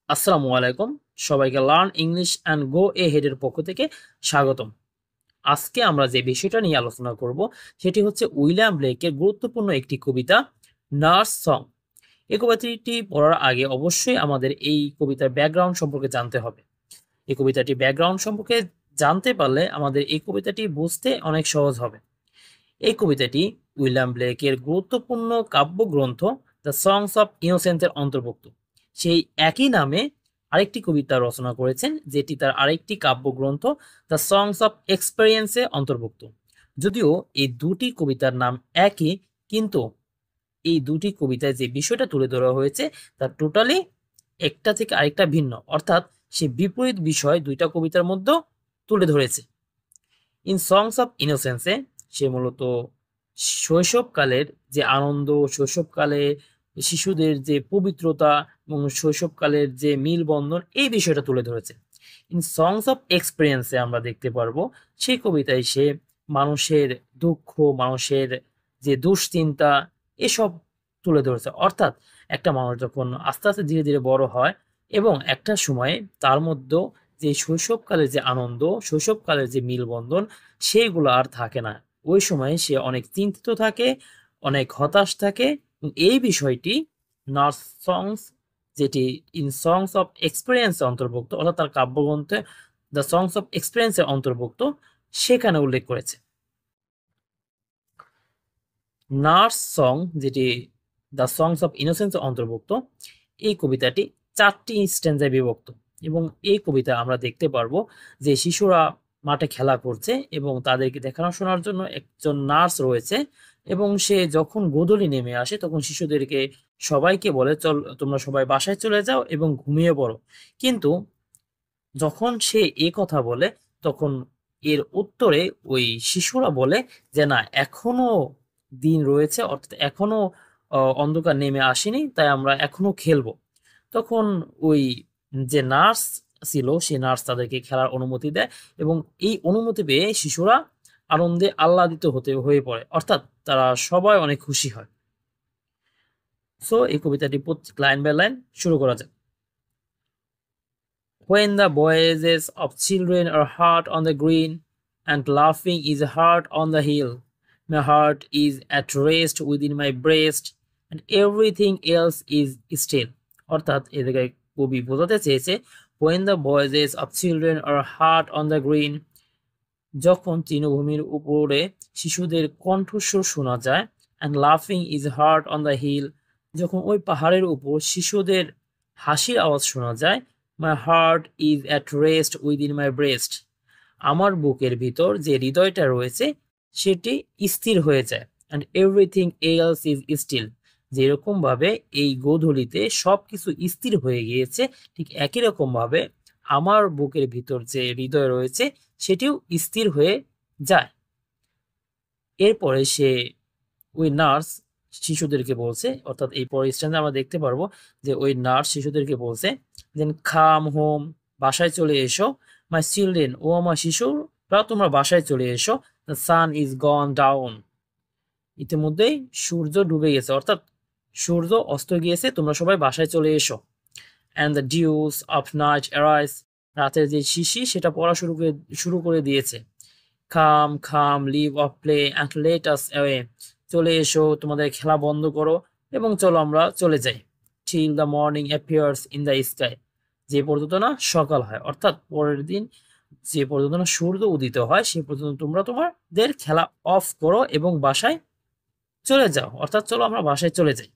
আসসালামু আলাইকুম। সবাইকে লার্ন ইংলিশ অ্যান্ড গো এ হেডের পক্ষ থেকে স্বাগতম। আজকে আমরা যে বিষয়টা নিয়ে আলোচনা করব সেটি হচ্ছে উইলিয়াম ব্লেকের গুরুত্বপূর্ণ একটি কবিতা, নার্স সং। এই কবিতাটি পড়ার আগে অবশ্যই আমাদের এই কবিতার ব্যাকগ্রাউন্ড সম্পর্কে জানতে হবে। এই কবিতাটির ব্যাকগ্রাউন্ড সম্পর্কে জানতে পারলে আমাদের এই কবিতাটি বুঝতে অনেক সহজ হবে। এই কবিতাটি উইলিয়াম ব্লেকের গুরুত্বপূর্ণ কাব্যগ্রন্থ দ্য সংস অফ ইনোসেন্সের অন্তর্ভুক্ত। সেই একই নামে আরেকটি কবিতা রচনা করেছেন, যেটি তার আরেকটি কাব্যগ্রন্থ দ্য সংস অফ এক্সপেরিয়েন্সে অন্তর্ভুক্ত। যদিও এই দুটি কবিতার নাম একই, কিন্তু এই দুটি কবিতায় যে বিষয়টা তুলে ধরা হয়েছে তা টোটালি একটা থেকে আরেকটা ভিন্ন, অর্থাৎ সে বিপরীত বিষয় দুইটা কবিতার মধ্যে তুলে ধরেছে। ইন সংস অফ ইনোসেন্সে সে মূলত শৈশবকালের যে আনন্দ, শৈশবকালে শিশুদের যে পবিত্রতা এবং শৈশবকালের যে মিলবন্ধন, এই বিষয়টা তুলে ধরেছে। ইন সংস অফ এক্সপিরিয়েন্সে আমরা দেখতে পারবো সেই কবিতায় সে মানুষের দুঃখ, মানুষের যে দুশ্চিন্তা, এসব তুলে ধরেছে। অর্থাৎ একটা মানুষ যখন আস্তে আস্তে ধীরে ধীরে বড় হয় এবং একটা সময়ে তার মধ্যে যে শৈশবকালের যে আনন্দ, শৈশবকালের যে মিলবন্ধন, সেগুলো আর থাকে না। ওই সময়ে সে অনেক চিন্তিত থাকে, অনেক হতাশ থাকে। এই বিষয়টি নার্স সংস, যেটি ইন সংস অফ এক্সপিরিয়েন্স অন্তর্ভুক্ত, অর্থাৎ তার কাব্যগ্রন্থে দ্য সংস অফ এক্সপিরিয়েন্স এর অন্তর্ভুক্ত, সেখানে উল্লেখ করেছে। নার্স সং, যেটি দ্য সংস অফ ইনোসেন্স অন্তর্ভুক্ত, এই কবিতাটি 4টি স্ট্যান্জায় বিভক্ত। এবং এই কবিতা আমরা দেখতে পারবো যে শিশুরা মাঠে খেলা করছে এবং তাদেরকে দেখাশোনার জন্য একজন নার্স রয়েছে। এবং সে যখন গোধূলি নেমে আসে তখন শিশুদেরকে সবাইকে বলে, চল তোমরা সবাই বাসায় চলে যাও এবং ঘুমিয়ে পড়ো। কিন্তু যখন সে এ কথা বলে তখন এর উত্তরে ওই শিশুরা বলে যে না, এখনো দিন রয়েছে, অর্থাৎ এখনো অন্ধকার নেমে আসেনি, তাই আমরা এখনো খেলবো। তখন ওই যে নার্স ছিল, সেই নার্স তাদেরকে খেলার অনুমতি দেয় এবং এই অনুমতি পেয়ে শিশুরা আনন্দে আহ্লাদিত হয়ে পড়ে, অর্থাৎ তারা সবাই অনেক খুশি হয়। সো এই কবিতাটি প্রত্যেক লাইন বাই লাইন শুরু করা যায়। When the voices of children are heard on the green, and laughing is heard on the hill, my heart is at rest within my breast, and everything else is still. অর্থাৎ এ জায়গায় কবি বোঝাতে চেয়েছে, when the voices of children are heard on the green, যখন তৃণভূমির উপরে শিশুদের কণ্ঠস্বর শোনা যায়, and laughing is heard on the hill, যখন ওই পাহাড়ের উপর শিশুদের হাসির আওয়াজ শোনা যায়, my heart is at rest within my breast, আমার বুকের ভিতর যে হৃদয়টা রয়েছে সেটি স্থির হয়ে যায়, and everything else is still, যেরকম ভাবে এই গোধূলিতে সবকিছু স্থির হয়ে গিয়েছে, ঠিক একই রকম ভাবে আমার বুকের ভিতর যে হৃদয় রয়েছে সেটিও স্থির হয়ে যায়। এরপরে সে ওই নার্স শিশুদেরকে বলছে, অর্থাৎ এই পরের স্ট্যান্ডে আমরা দেখতে পারবো যে ওই নার্স শিশুদেরকে বলছে, দেন কাম হোম, বাসায় চলে এসো, মাই চিলড্রেন, ও আমার শিশুরা তোমরা বাসায় চলে এসো, the sun is gone down, ইতিমধ্যেই সূর্য ডুবে গেছে, অর্থাৎ সূর্য অস্ত গিয়েছে, তোমরা সবাই বাসায় চলে এসো। And the dews of night arise, রাতের যে শিশি সেটা পড়া শুরু করে দিয়েছে। Come come leave off play and let us away, চলে এসো, তোমাদের খেলা বন্ধ করো এবং চলো আমরা চলে যাই। Till the morning appears in the sky, যে পর্যন্ত না সকাল হয়, অর্থাৎ পরের দিন যে পর্যন্ত না সূর্য উদিত হয় সে পর্যন্ত তোমরা তোমাদের খেলা অফ করো এবং বাসায় চলে যাও, অর্থাৎ চলো আমরা বাসায় চলে যাই।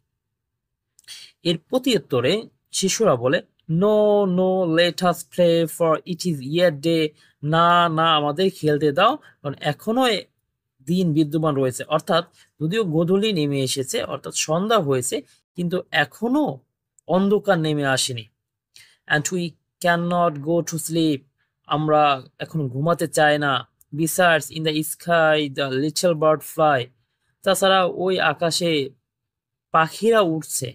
এর প্রতি উত্তরে শিশুরা বলে, no no let us play for it is yet day, না না আমাদের খেলতে দাও, কারণ এখনো দিন বিদ্যমান রয়েছে। অর্থাৎ যদিও গোধূলি নেমে এসেছে, অর্থাৎ সন্ধ্যা হয়েছে, কিন্তু এখনো অন্ধকার নেমে আসেনি। And we can not go to sleep, আমরা এখন ঘুমাতে চাই না। Besides in the sky the little bird fly, তাছাড়া ওই আকাশে পাখিরা উঠছে।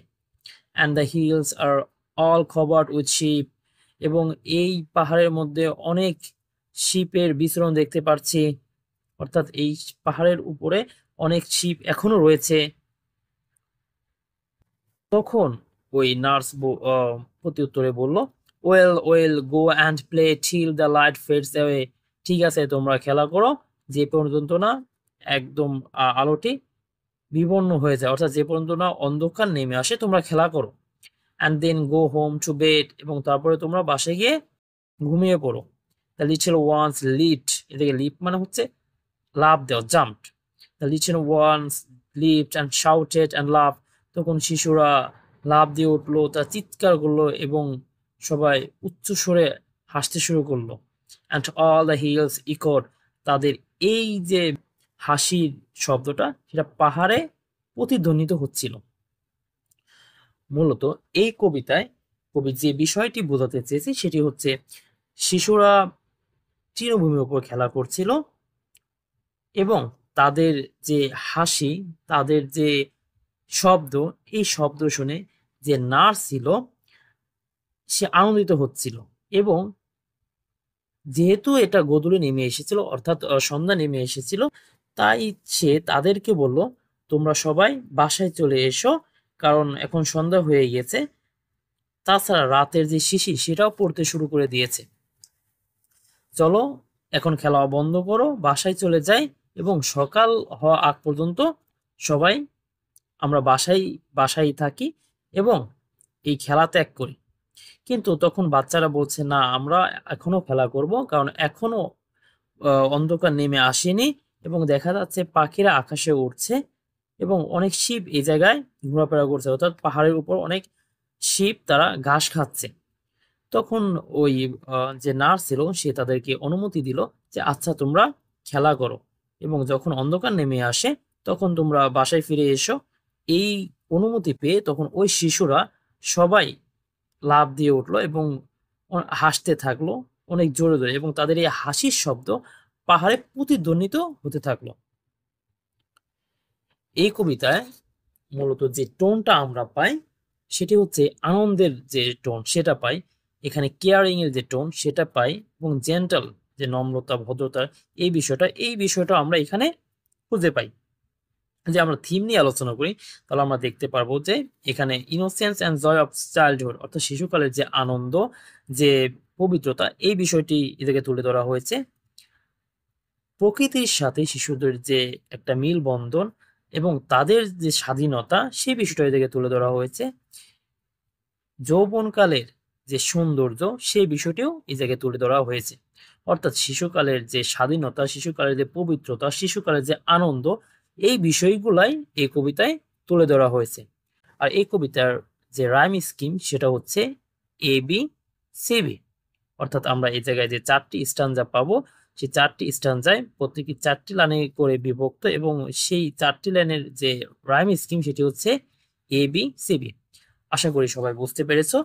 And the hills are all covered with sheep, এবং এই পাহাড়ের মধ্যে অনেক শিপের বিচরণ দেখতে পাচ্ছি, অর্থাৎ এই পাহাড়ের উপরে অনেক শিপ এখনো রয়েছে। তখন ওই নার্স প্রতি উত্তরে বলল, well well go and play till the light fades away. ঠিক আছে, তোমরা খেলা করো যে পর্যন্ত না একদম আলোটি বিবর্ণ হয়ে যায়, অর্থাৎ যে পর্যন্ত না অন্ধকার নেমে আসে তোমরা খেলা করো। And then go home to bed, এবং তারপরে তোমরা বাসায় গিয়ে ঘুমিয়ে পড়ো। দ্য লিটল ওয়ান্স লিপড, এদিকে লিপ মানে হচ্ছে লাফ দেওয়া, jumped. The little ones leaped and shouted and laughed, তখন শিশুরা লাফ দিয়ে উঠলো, তা চিৎকার করলো এবং সবাই উচ্চ স্বরে হাসতে শুরু করলো। And all the hills echoed, তাদের এই যে হাসির শব্দটা সেটা পাহাড়ে প্রতিধ্বনিত হচ্ছিল। মূলত এই কবিতায় কবি যে বিষয়টি বোঝাতে চেয়েছে সেটি হচ্ছে শিশুরা তৃণভূমির উপর খেলা করছিল এবং তাদের যে হাসি, তাদের যে শব্দ, এই শব্দ শুনে যে নার্স ছিল সে আনন্দিত হচ্ছিল। এবং যেহেতু এটা গোধূলি নেমে এসেছিল, অর্থাৎ সন্ধ্যা নেমে এসেছিল, তাই সে তাদেরকে বলল, তোমরা সবাই বাসায় চলে এসো, কারণ এখন সন্ধ্যা হয়ে গেছে। তাছাড়া রাতের যে শিশির সেটাও পড়তে শুরু করে দিয়েছে। চলো এখন খেলা বন্ধ করো, বাসায় চলে যাই এবং সকাল হওয়া আগ পর্যন্ত সবাই আমরা বাসায় থাকি এবং এই খেলা ত্যাগ করি। কিন্তু তখন বাচ্চারা বলছে, না, আমরা এখনো খেলা করব, কারণ এখনো অন্ধকার নেমে আসেনি এবং দেখা যাচ্ছে পাখিরা আকাশে উড়ছে এবং অনেক শিব এই জায়গায় ঘোরাফেরা করছে, অর্থাৎ পাহাড়ের উপর অনেক শিব তারা ঘাস খাচ্ছে। তখন ওই যে নার্স ছিল সে তাদেরকে অনুমতি দিল যে আচ্ছা তোমরা খেলা করো এবং যখন অন্ধকার নেমে আসে তখন তোমরা বাসায় ফিরে এসো। এই অনুমতি পেয়ে তখন ওই শিশুরা সবাই লাফ দিয়ে উঠলো এবং হাসতে থাকলো অনেক জোরে জোরে, এবং তাদের এই হাসির শব্দ পাহাড়ে প্রতিধ্বনিত হতে থাকলো। এই কবিতায় মূলত যে টোনটা আমরা পাই সেটি হচ্ছে আনন্দের যে টোন সেটা পাই, এখানে কেয়ারিং এর যে টোন সেটা পাই, এবং জেন্টাল যে নম্রতা ভদ্রতা এই বিষয়টা আমরা এখানে খুঁজে পাই। যে আমরা থিম নিয়ে আলোচনা করি তাহলে আমরা দেখতে পারবো যে এখানে innocence and joy of childhood, অর্থাৎ শিশুকালের যে আনন্দ, যে পবিত্রতা, এই বিষয়টি এদিকে তুলে ধরা হয়েছে। প্রকৃতির সাথে শিশুদের যে একটা মিল বন্ধন এবং তাদের যে স্বাধীনতা সেই বিষয়টা এদিকে তুলে ধরা হয়েছে। যৌবনকালের যে সৌন্দর্য সেই বিষয়টিও এই জায়গায় তুলে ধরা হয়েছে, অর্থাৎ শিশুকালের যে স্বাধীনতা, শিশুকালের যে পবিত্রতা, শিশুকালের যে আনন্দ, এই বিষয়গুলাই এই কবিতায় তুলে ধরা হয়েছে। আর এই কবিতার যে রাইম স্কিম সেটা হচ্ছে ABCB, অর্থাৎ আমরা এই জায়গায় যে 4টি স্ট্যান্জা পাবো সেই 4টি স্ট্যান্জায় প্রত্যেকটি 4টি লাইনে করে বিভক্ত, এবং সেই 4টি লাইনের যে রাইম স্কিম সেটি হচ্ছে ABCB। আশা করি সবাই বুঝতে পেরেছো।